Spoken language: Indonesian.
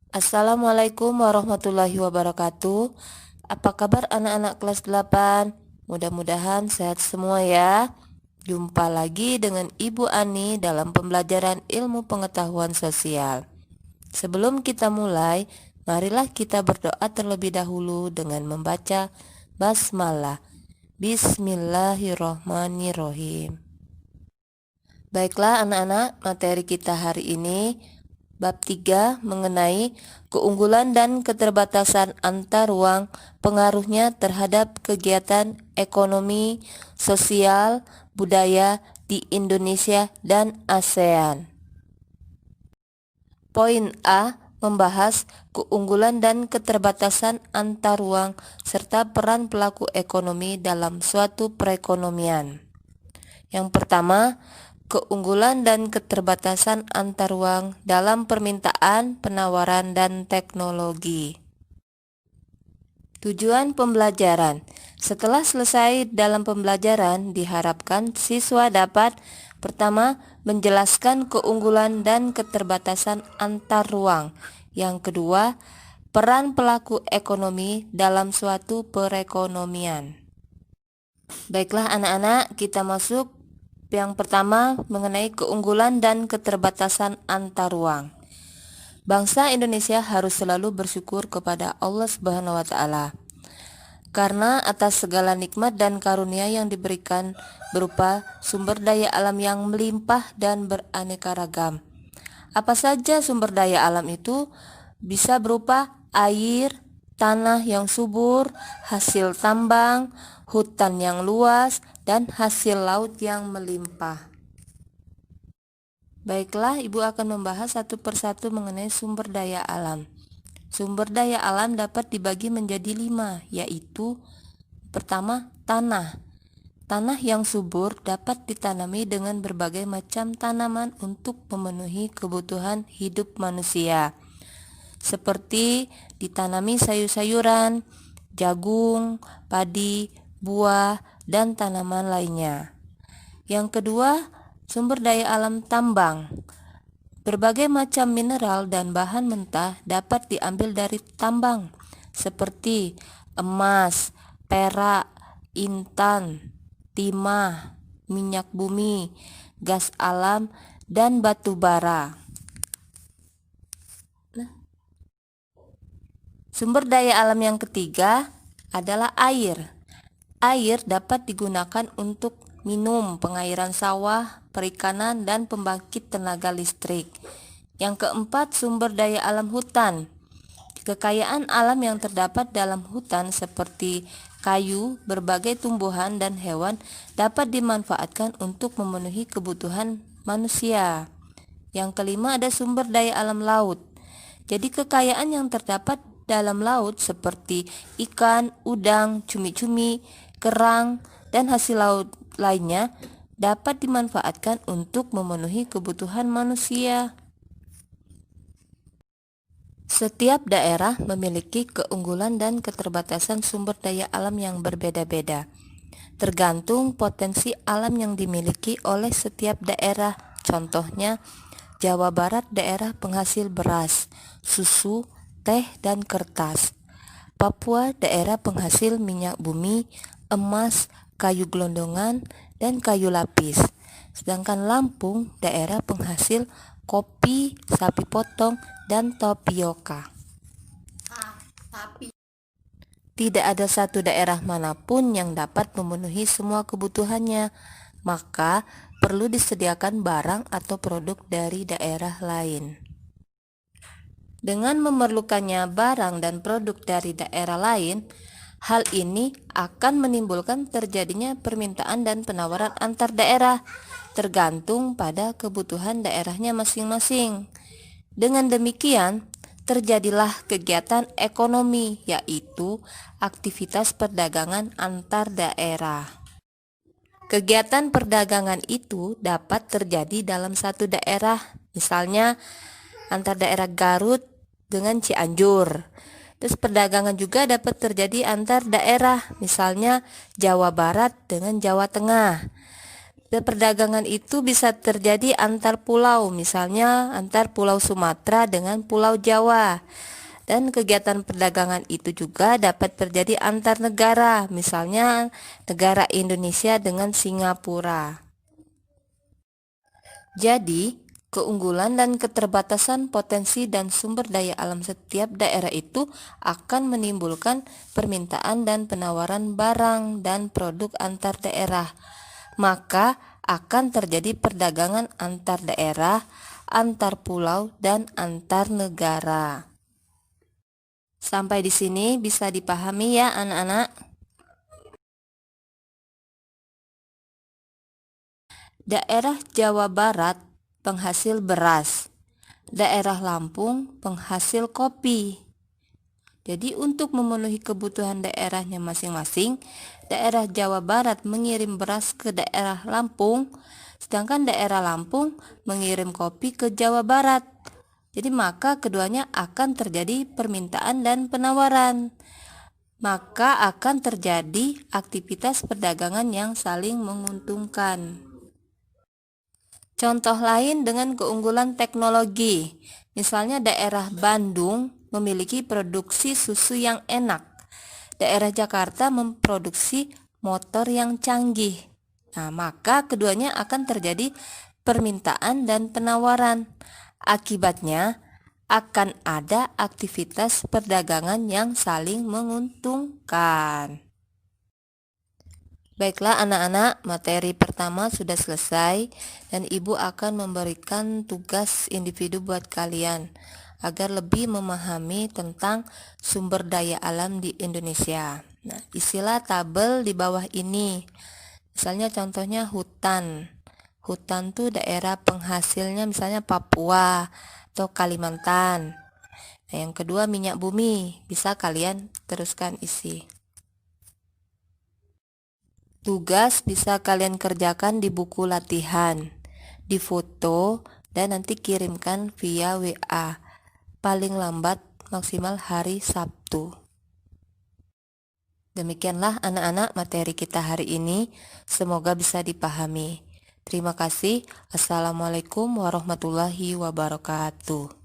Assalamualaikum warahmatullahi wabarakatuh. Apa kabar anak-anak kelas 8? Mudah-mudahan sehat semua ya. Jumpa lagi dengan Ibu Ani dalam pembelajaran ilmu pengetahuan sosial. Sebelum kita mulai, marilah kita berdoa terlebih dahulu dengan membaca basmalah. Bismillahirrohmanirrohim. Baiklah anak-anak, materi kita hari ini bab 3 mengenai keunggulan dan keterbatasan antar ruang pengaruhnya terhadap kegiatan ekonomi, sosial, budaya di Indonesia dan ASEAN. Poin A membahas keunggulan dan keterbatasan antar ruang serta peran pelaku ekonomi dalam suatu perekonomian. Yang pertama, keunggulan dan keterbatasan antar ruang dalam permintaan, penawaran, dan teknologi. Tujuan pembelajaran. Setelah selesai dalam pembelajaran, diharapkan siswa dapat pertama, menjelaskan keunggulan dan keterbatasan antar ruang. Yang kedua, peran pelaku ekonomi dalam suatu perekonomian. Baiklah anak-anak, kita masuk yang pertama mengenai keunggulan dan keterbatasan antar ruang. Bangsa Indonesia harus selalu bersyukur kepada Allah Subhanahu wa taala karena atas segala nikmat dan karunia yang diberikan berupa sumber daya alam yang melimpah dan beraneka ragam. Apa saja sumber daya alam itu? Bisa berupa air, tanah yang subur, hasil tambang, hutan yang luas, dan hasil laut yang melimpah. Baiklah, Ibu akan membahas satu persatu mengenai sumber daya alam. Sumber daya alam dapat dibagi menjadi 5, yaitu pertama, tanah. Tanah yang subur dapat ditanami dengan berbagai macam tanaman untuk memenuhi kebutuhan hidup manusia, seperti ditanami sayur-sayuran, jagung, padi, buah, dan tanaman lainnya. Yang kedua, sumber daya alam tambang. Berbagai macam mineral dan bahan mentah dapat diambil dari tambang, seperti emas, perak, intan, timah, minyak bumi, gas alam, dan batu bara. Sumber daya alam yang ketiga adalah air. Air dapat digunakan untuk minum, pengairan sawah, perikanan, dan pembangkit tenaga listrik. Yang keempat, sumber daya alam hutan. Kekayaan alam yang terdapat dalam hutan seperti kayu, berbagai tumbuhan, dan hewan dapat dimanfaatkan untuk memenuhi kebutuhan manusia. Yang kelima, ada sumber daya alam laut. Jadi kekayaan yang terdapat dalam laut seperti ikan, udang, cumi-cumi, kerang, dan hasil laut lainnya dapat dimanfaatkan untuk memenuhi kebutuhan manusia. Setiap daerah memiliki keunggulan dan keterbatasan sumber daya alam yang berbeda-beda, tergantung potensi alam yang dimiliki oleh setiap daerah. Contohnya, Jawa Barat daerah penghasil beras, susu, teh, dan kertas. Papua daerah penghasil minyak bumi, emas, kayu gelondongan, dan kayu lapis. Sedangkan Lampung daerah penghasil kopi, sapi potong, dan tapioka. Tidak ada satu daerah manapun yang dapat memenuhi semua kebutuhannya, maka perlu disediakan barang atau produk dari daerah lain. Dengan memerlukannya barang dan produk dari daerah lain, hal ini akan menimbulkan terjadinya permintaan dan penawaran antar daerah, tergantung pada kebutuhan daerahnya masing-masing. Dengan demikian, terjadilah kegiatan ekonomi, yaitu aktivitas perdagangan antar daerah. Kegiatan perdagangan itu dapat terjadi dalam satu daerah, misalnya antar daerah Garut dengan Cianjur. Terus perdagangan juga dapat terjadi antar daerah, misalnya Jawa Barat dengan Jawa Tengah. Perdagangan itu bisa terjadi antar pulau, misalnya antar Pulau Sumatera dengan Pulau Jawa. Dan kegiatan perdagangan itu juga dapat terjadi antar negara, misalnya negara Indonesia dengan Singapura. Jadi, keunggulan dan keterbatasan potensi dan sumber daya alam setiap daerah itu akan menimbulkan permintaan dan penawaran barang dan produk antar daerah. Maka akan terjadi perdagangan antar daerah, antar pulau, dan antar negara. Sampai di sini bisa dipahami ya anak-anak? Daerah Jawa Barat penghasil beras, daerah Lampung penghasil kopi. Jadi untuk memenuhi kebutuhan daerahnya masing-masing, daerah Jawa Barat mengirim beras ke daerah Lampung, sedangkan daerah Lampung mengirim kopi ke Jawa Barat. Jadi maka keduanya akan terjadi permintaan dan penawaran. Maka akan terjadi aktivitas perdagangan yang saling menguntungkan. Contoh lain dengan keunggulan teknologi. Misalnya daerah Bandung memiliki produksi susu yang enak. Daerah Jakarta memproduksi motor yang canggih. Nah, maka keduanya akan terjadi permintaan dan penawaran. Akibatnya akan ada aktivitas perdagangan yang saling menguntungkan. Baiklah anak-anak, materi pertama sudah selesai dan Ibu akan memberikan tugas individu buat kalian agar lebih memahami tentang sumber daya alam di Indonesia. Nah, isilah tabel di bawah ini. Misalnya contohnya hutan. Hutan tuh daerah penghasilnya misalnya Papua atau Kalimantan. Nah, yang kedua minyak bumi, bisa kalian teruskan isi. Tugas bisa kalian kerjakan di buku latihan, di foto, dan nanti kirimkan via WA. Paling lambat maksimal hari Sabtu. Demikianlah anak-anak materi kita hari ini. Semoga bisa dipahami. Terima kasih. Assalamualaikum warahmatullahi wabarakatuh.